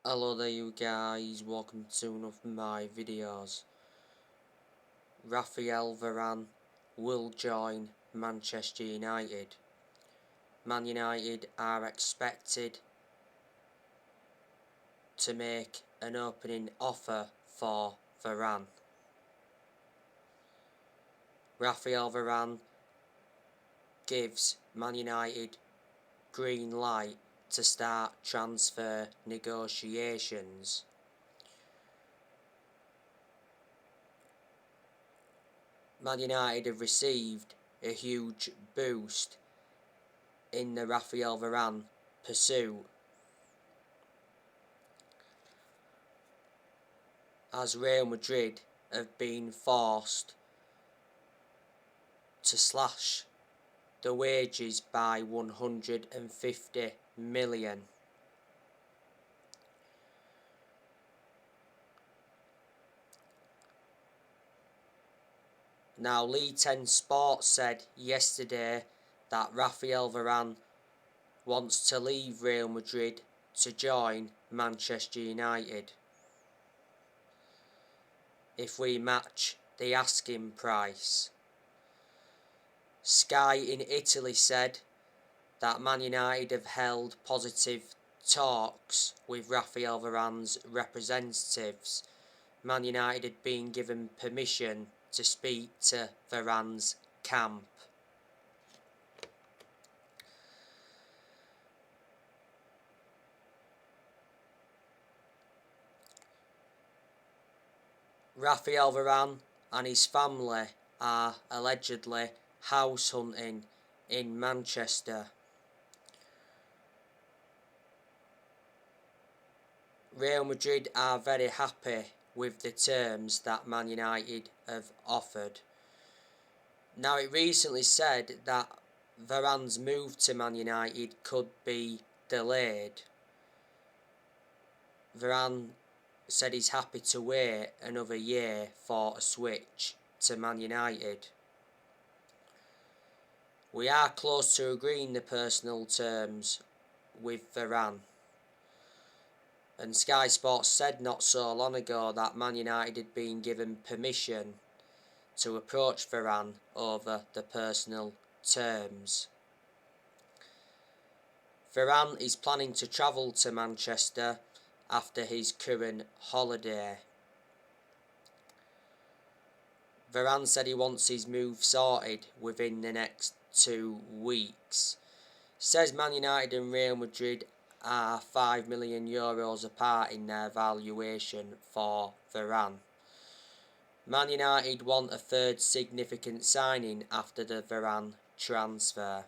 Hello there you guys, welcome to one of my videos. Rafael Varan will join Manchester United. Man United are expected to make an opening offer for Varan. Rafael Varan gives Man United green light to start transfer negotiations. Man United have received a huge boost in the Rafael Varane pursuit, as Real Madrid have been forced to slash the wages by 150 million. Now, League 10 Sports said yesterday that Rafael Varane wants to leave Real Madrid to join Manchester United if we match the asking price. Sky in Italy said that Man United have held positive talks with Rafael Varane's representatives. Man United had been given permission to speak to Varane's camp. Rafael Varane and his family are allegedly house hunting in Manchester. Real Madrid are very happy with the terms that Man United have offered. Now, it recently said that Varane's move to Man United could be delayed. Varane said he's happy to wait another year for a switch to Man United. We are close to agreeing the personal terms with Varane. And Sky Sports said not so long ago that Man United had been given permission to approach Varane over the personal terms. Varane is planning to travel to Manchester after his current holiday. Varane said he wants his move sorted within the next 2 weeks. Says Man United and Real Madrid are €5 million apart in their valuation for Varane. Man United want a third significant signing after the Varane transfer.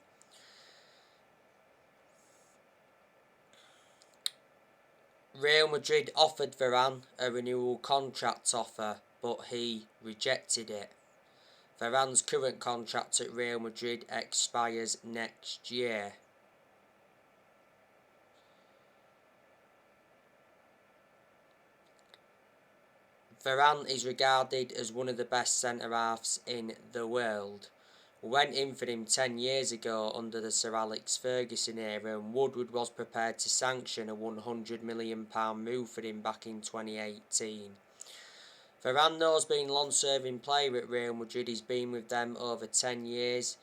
Real Madrid offered Varane a renewal contract offer, but he rejected it. Varane's current contract at Real Madrid expires next year. Varane is regarded as one of the best centre-halves in the world. Went in for him 10 years ago under the Sir Alex Ferguson era, and Woodward was prepared to sanction a £100 million move for him back in 2018. Varane, though, has been a long-serving player at Real Madrid. He's been with them over 10 years.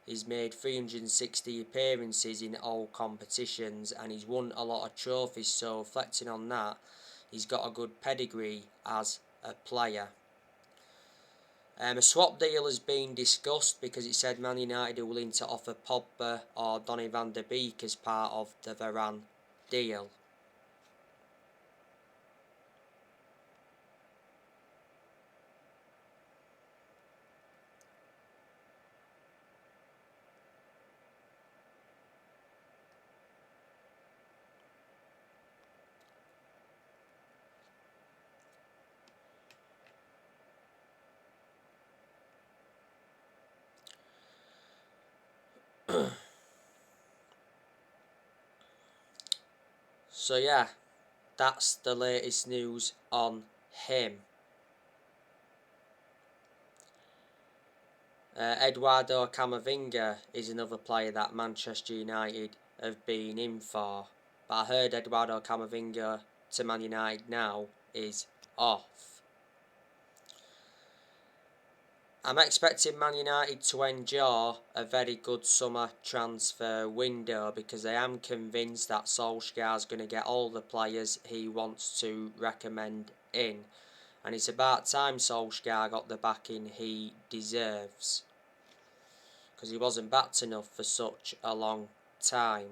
He's made 360 appearances in all competitions, and he's won a lot of trophies, so reflecting on that, he's got a good pedigree as a player. A swap deal has been discussed because it said Man United are willing to offer Pogba or Donnie Van Der Beek as part of the Varane deal. So yeah, that's the latest news on him. Eduardo Camavinga is another player that Manchester United have been in for. But I heard Eduardo Camavinga to Man United now is off. I'm expecting Man United to endure a very good summer transfer window because I am convinced that Solskjaer's going to get all the players he wants to recommend in. And it's about time Solskjaer got the backing he deserves, because he wasn't backed enough for such a long time.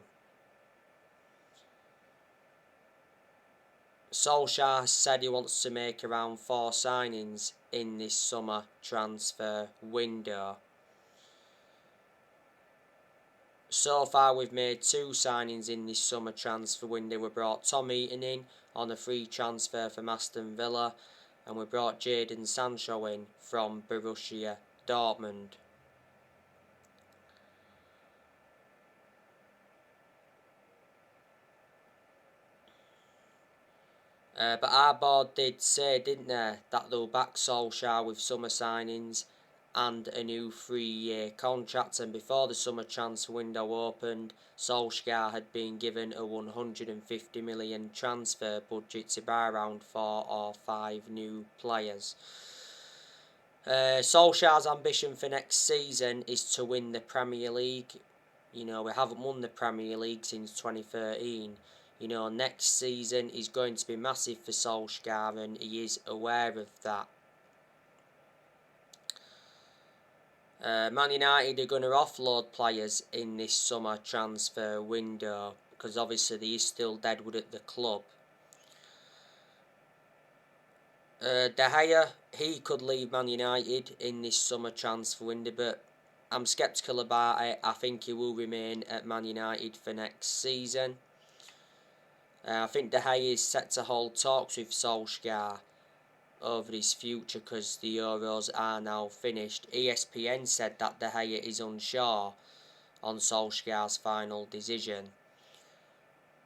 Solskjaer has said he wants to make around 4 signings in this summer transfer window. So far we've made 2 signings in this summer transfer window. We brought Tom Heaton in on a free transfer from Aston Villa, and we brought Jadon Sancho in from Borussia Dortmund. But our board did say, didn't they, that they'll back Solskjaer with summer signings and a new 3-year contract. And before the summer transfer window opened, Solskjaer had been given a 150 million transfer budget to buy around 4 or 5 new players. Solskjaer's ambition for next season is to win the Premier League. You know, we haven't won the Premier League since 2013. You know, next season is going to be massive for Solskjaer, and he is aware of that. Man United are going to offload players in this summer transfer window because obviously there is still deadwood at the club. De Gea, he could leave Man United in this summer transfer window, but I'm sceptical about it. I think he will remain at Man United for next season. I think De Gea is set to hold talks with Solskjaer over his future because the Euros are now finished. ESPN said that De Gea is unsure on Solskjaer's final decision.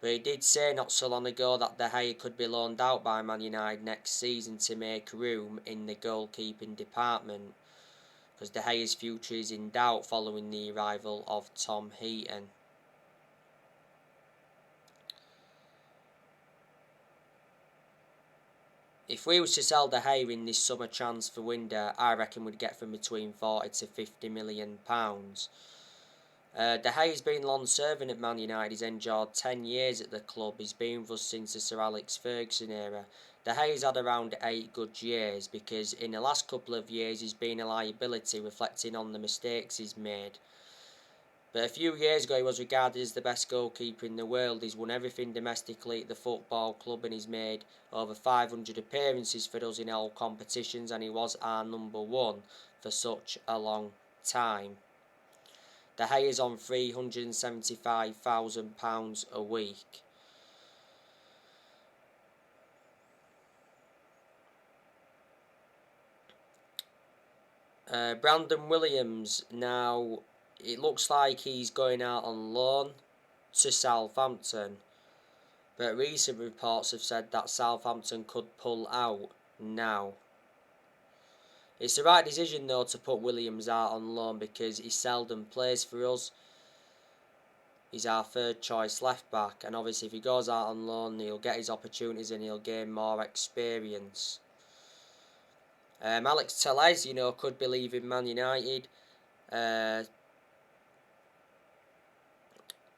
But he did say not so long ago that De Gea could be loaned out by Man United next season to make room in the goalkeeping department, because De Gea's future is in doubt following the arrival of Tom Heaton. If we was to sell De Gea in this summer transfer window, I reckon we'd get from between 40 to 50 million pounds. De Gea's been long serving at Man United. He's endured 10 years at the club. He's been with us since the Sir Alex Ferguson era. De Gea's had around 8 good years because in the last couple of years he's been a liability, reflecting on the mistakes he's made. But a few years ago he was regarded as the best goalkeeper in the world. He's won everything domestically at the football club, and he's made over 500 appearances for us in all competitions, and he was our number 1 for such a long time. De Gea is on £375,000 a week. Brandon Williams, now it looks like he's going out on loan to Southampton, but recent reports have said that Southampton could pull out now. It's the right decision though to put Williams out on loan because he seldom plays for us. He's our 3rd choice left back, and obviously if he goes out on loan he'll get his opportunities and he'll gain more experience. Alex Telles, you know, could be leaving Man United.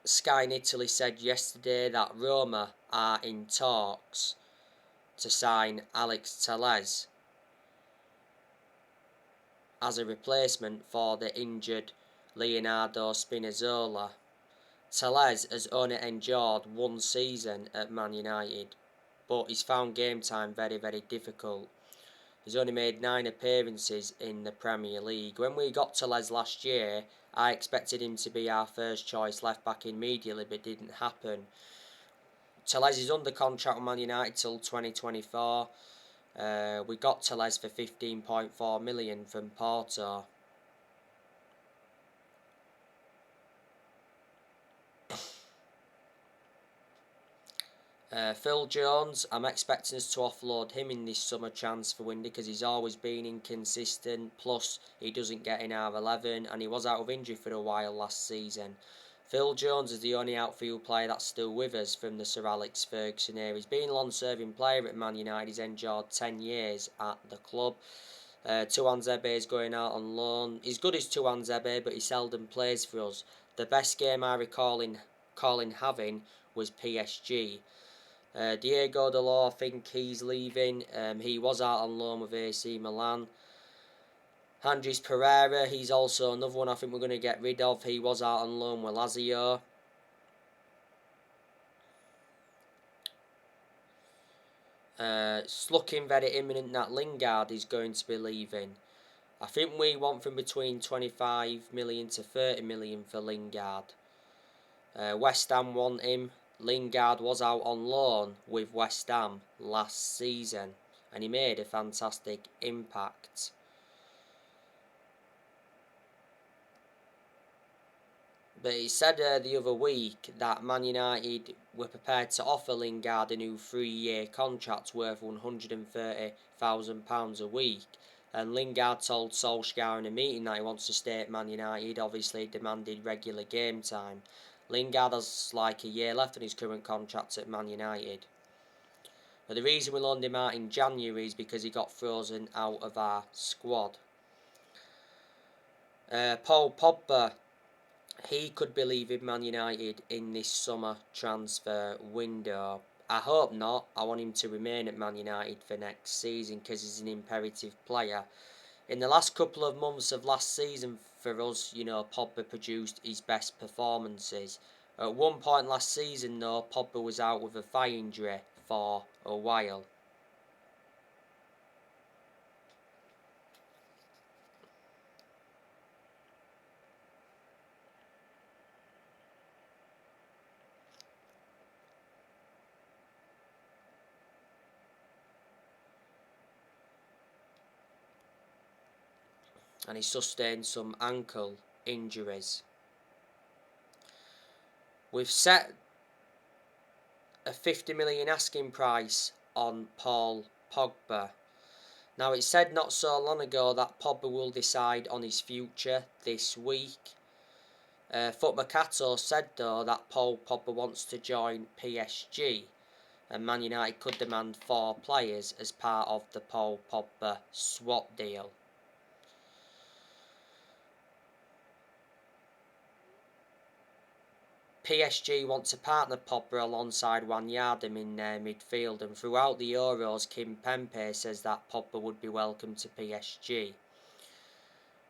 Sky in Italy said yesterday that Roma are in talks to sign Alex Telles as a replacement for the injured Leonardo Spinazzola. Telles has only endured 1 season at Man United, but he's found game time very, very difficult. He's only made 9 appearances in the Premier League. When we got Telles last year, I expected him to be our 1st choice left back immediately, but it didn't happen. Telles is under contract with Man United till 2024. We got Telles for 15.4 million from Porto. Phil Jones, I'm expecting us to offload him in this summer transfer window because he's always been inconsistent, plus he doesn't get in our 11 and he was out of injury for a while last season. Phil Jones is the only outfield player that's still with us from the Sir Alex Ferguson era. He's been a long-serving player at Man United. He's enjoyed 10 years at the club. Tuan Zebe is going out on loan. He's good as Tuan Zebe, but he seldom plays for us. The best game I recall having was PSG. Diego Dalot, I think he's leaving. He was out on loan with AC Milan. Andres Pereira, he's also another one I think we're going to get rid of. He was out on loan with Lazio. It's looking very imminent that Lingard is going to be leaving. I think we want from between 25 million to 30 million for Lingard. West Ham want him. Lingard was out on loan with West Ham last season and he made a fantastic impact. But he said the other week that Man United were prepared to offer Lingard a new 3-year contract worth £130,000 a week. And Lingard told Solskjaer in a meeting that he wants to stay at Man United, obviously demanded regular game time. Lingard has like a year left on his current contract at Man United. But the reason we loaned him out in January is because he got frozen out of our squad. Paul Pogba, he could be leaving Man United in this summer transfer window. I hope not. I want him to remain at Man United for next season because he's an imperative player. In the last couple of months of last season for us, Pogba produced his best performances. At one point last season though, Pogba was out with a thigh injury for a while. And he sustained some ankle injuries. We've set a 50 million asking price on Paul Pogba. Now it said not so long ago that Pogba will decide on his future this week. Foot Mercato said though that Paul Pogba wants to join PSG and Man United could demand 4 players as part of the Paul Pogba swap deal. PSG want to partner Pogba alongside Wijnaldum in their midfield, and throughout the Euros, Kim Pembe says that Pogba would be welcome to PSG.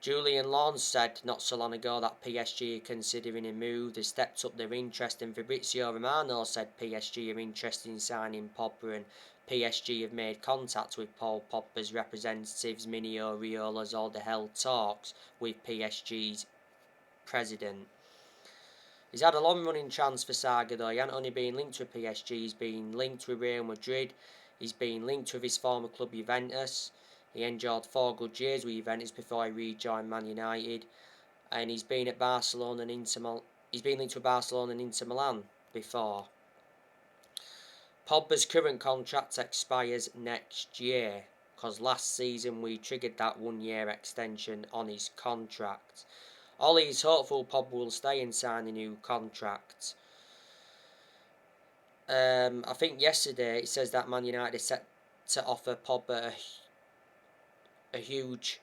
Julian Lawn said not so long ago that PSG are considering a move. They stepped up their interest, and Fabrizio Romano said PSG are interested in signing Pogba, and PSG have made contact with Paul Pogba's representatives. Mino Raiola's already held talks with PSG's president. He's had a long-running transfer saga though. He hasn't only been linked with PSG, he's been linked with Real Madrid, he's been linked with his former club Juventus. He enjoyed 4 good years with Juventus before he rejoined Man United, and he's been at Barcelona and he's been linked with Barcelona and Inter Milan before. Pogba's current contract expires next year, because last season we triggered that 1-year extension on his contract. Ollie is hopeful Pogba will stay and sign a new contract. I think yesterday it says that Man United is set to offer Pogba a huge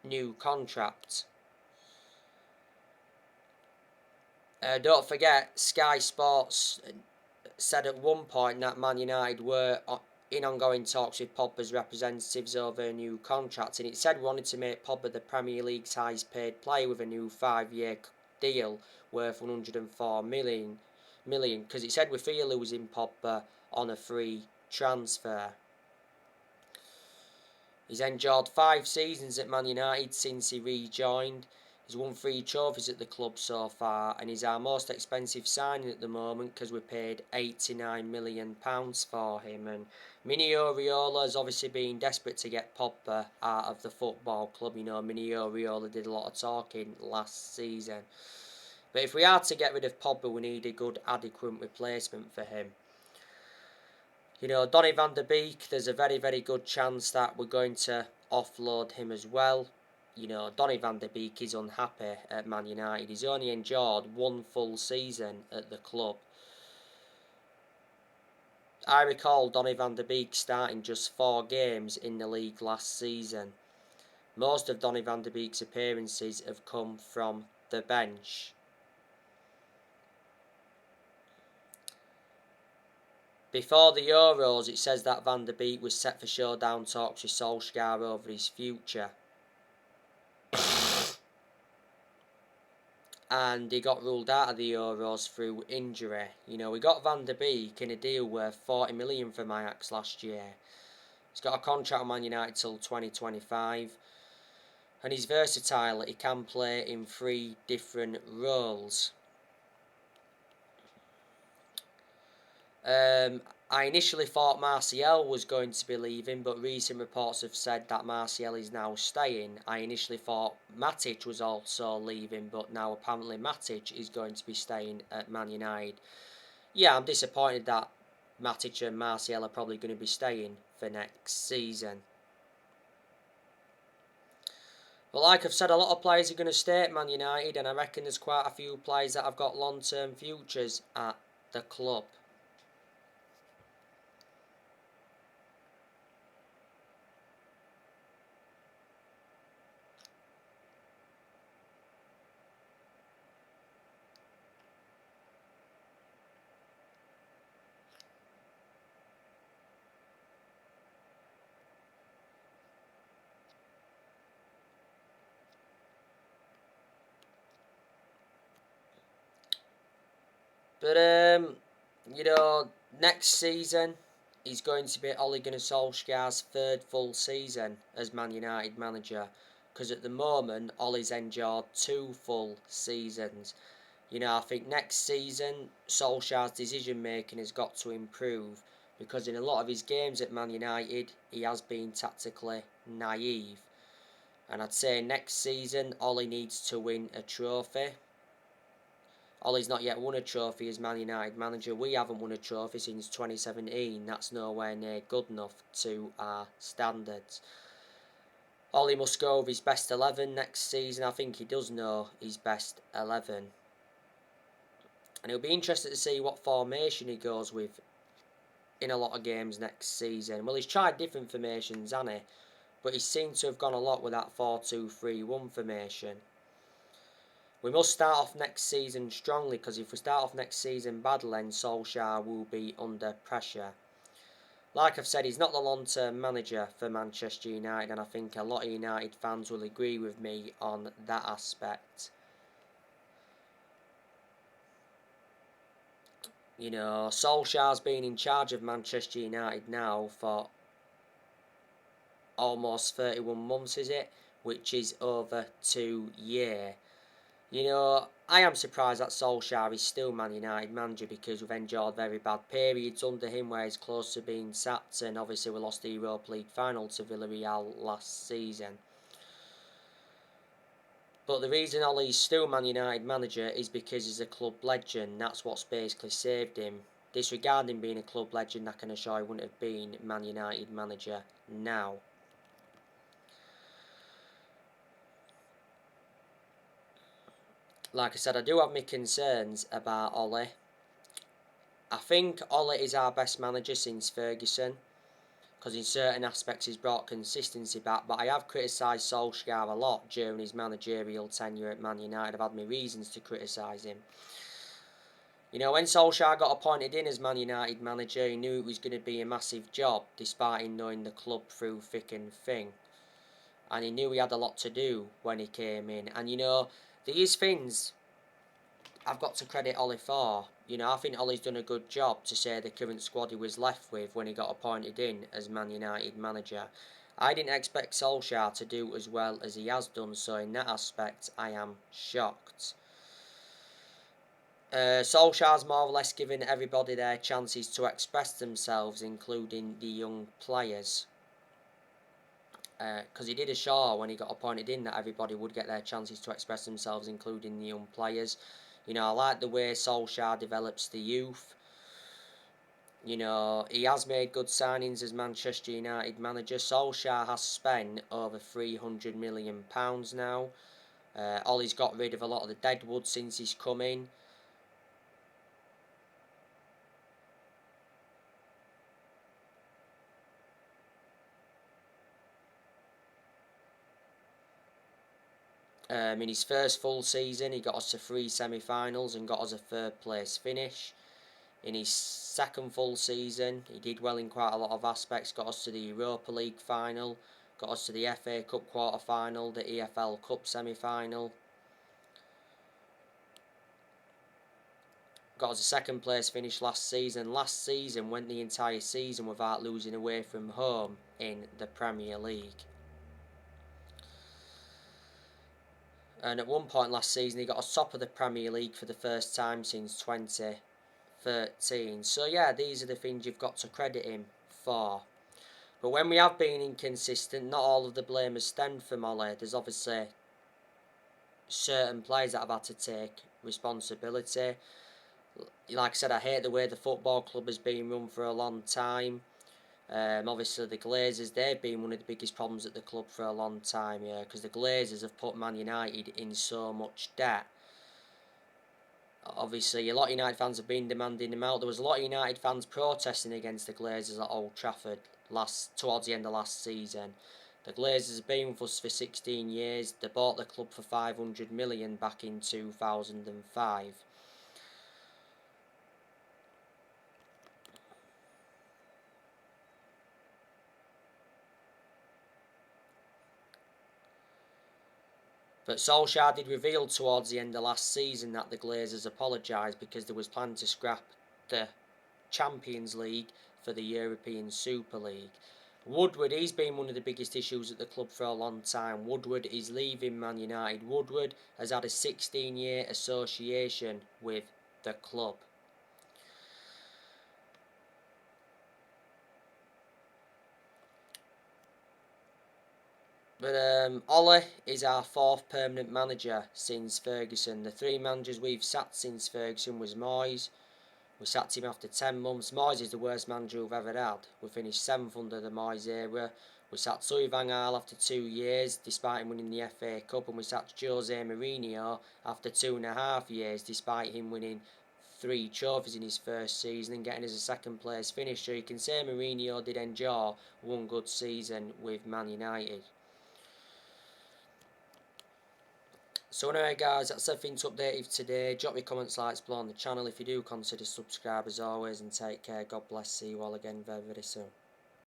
new contract. Don't forget, Sky Sports said at one point that Man United were in ongoing talks with Pogba's representatives over a new contract, and it said we wanted to make Pogba the Premier League's highest paid player with a new 5-year deal worth 104 million, because it said we fear losing Pogba on a free transfer. He's enjoyed 5 seasons at Man United since he rejoined. He's won 3 trophies at the club so far, and he's our most expensive signing at the moment because we paid £89 million for him. And Mino Raiola has obviously been desperate to get Pogba out of the football club. Mino Raiola did a lot of talking last season. But if we are to get rid of Pogba, we need a good, adequate replacement for him. Donnie Van Der Beek, there's a very, very good chance that we're going to offload him as well. You know, Donnie Van Der Beek is unhappy at Man United. He's only endured one full season at the club. I recall Donnie Van Der Beek starting just 4 games in the league last season. Most of Donnie Van Der Beek's appearances have come from the bench. Before the Euros, it says that Van Der Beek was set for showdown talks with Solskjaer over his future. And he got ruled out of the Euros through injury. You know, we got Van Der Beek in a deal worth 40 million from Ajax last year. He's got a contract with Man United till 2025. And he's versatile. He can play in 3 different roles. I initially thought Martial was going to be leaving, but recent reports have said that Martial is now staying. I initially thought Matic was also leaving, but now apparently Matic is going to be staying at Man United. Yeah, I'm disappointed that Matic and Martial are probably going to be staying for next season. But like I've said, a lot of players are going to stay at Man United, and I reckon there's quite a few players that have got long-term futures at the club. But, you know, next season is going to be Ole Gunnar Solskjaer's 3rd full season as Man United manager. Because at the moment, Ole's endured 2 full seasons. You know, I think next season, Solskjaer's decision making has got to improve. Because in a lot of his games at Man United, he has been tactically naive. And I'd say next season, Ole needs to win a trophy. Ollie's not yet won a trophy as Man United manager. We haven't won a trophy since 2017. That's nowhere near good enough to our standards. Ollie must go with his best 11 next season. I think he does know his best 11. And it'll be interesting to see what formation he goes with in a lot of games next season. Well, he's tried different formations, hasn't he? But he seemed to have gone a lot with that 4-2-3-1 formation. We must start off next season strongly, because if we start off next season badly, then Solskjaer will be under pressure. Like I've said, he's not the long-term manager for Manchester United, and I think a lot of United fans will agree with me on that aspect. You know, Solskjaer's been in charge of Manchester United now for almost 31 months, is it? Which is over 2 years. You know, I am surprised that Solskjaer is still Man United manager, because we've endured very bad periods under him where he's close to being sacked, and obviously we lost the Europa League final to Villarreal last season. But the reason Ollie's still Man United manager is because he's a club legend. That's what's basically saved him. Disregarding being a club legend, I can assure he wouldn't have been Man United manager now. Like I said, I do have my concerns about Ollie. I think Ollie is our best manager since Ferguson, because in certain aspects he's brought consistency back, but I have criticised Solskjaer a lot during his managerial tenure at Man United. I've had my reasons to criticise him. You know, when Solskjaer got appointed in as Man United manager, he knew it was going to be a massive job, despite him knowing the club through thick and thin. And he knew he had a lot to do when he came in. And, you know, these things I've got to credit Ollie for. You know, I think Ollie's done a good job to say the current squad he was left with when he got appointed in as Man United manager. I didn't expect Solskjaer to do as well as he has done, so in that aspect I am shocked. Solskjaer's more or less given everybody their chances to express themselves, including the young players. Because he did assure when he got appointed in that everybody would get their chances to express themselves, including the young players. You know, I like the way Solskjaer develops the youth. You know, he has made good signings as Manchester United manager. Solskjaer has spent over £300 million now. Ollie's got rid of a lot of the deadwood since he's come in. In his first full season, he got us to 3 semi-finals and got us a third place finish. In his second full season, he did well in quite a lot of aspects, got us to the Europa League final, got us to the FA Cup quarter-final, the EFL Cup semi-final. Got us a second place finish last season. Last season went the entire season without losing away from home in the Premier League. And at one point last season, he got us top of the Premier League for the first time since 2013. So yeah, these are the things you've got to credit him for. But when we have been inconsistent, not all of the blame has stemmed from Ollie. There's obviously certain players that have had to take responsibility. Like I said, I hate the way the football club has been run for a long time. Obviously, the Glazers, they've been one of the biggest problems at the club for a long time, yeah, because the Glazers have put Man United in so much debt. Obviously, a lot of United fans have been demanding them out. There was a lot of United fans protesting against the Glazers at Old Trafford towards the end of last season. The Glazers have been with us for 16 years. They bought the club for £500 million back in 2005. But Solskjaer did reveal towards the end of last season that the Glazers apologised because there was plan to scrap the Champions League for the European Super League. Woodward, he's been one of the biggest issues at the club for a long time. Woodward is leaving Man United. Woodward has had a 16-year association with the club. But Ollie is our 4th permanent manager since Ferguson. The 3 managers we've sat since Ferguson was Moyes. We sacked him after 10 months. Moyes is the worst manager we've ever had. We finished 7th under the Moyes era. We sacked Louis van Gaal after 2 years, despite him winning the FA Cup. And we sacked Jose Mourinho after 2.5 years, despite him winning 3 trophies in his first season and getting us a second place finish. So you can say Mourinho did enjoy one good season with Man United. So anyway guys, that's everything to update you today. Drop your comments, likes below on the channel if you do consider subscribe as always, and take care. God bless. See you all again very, very soon.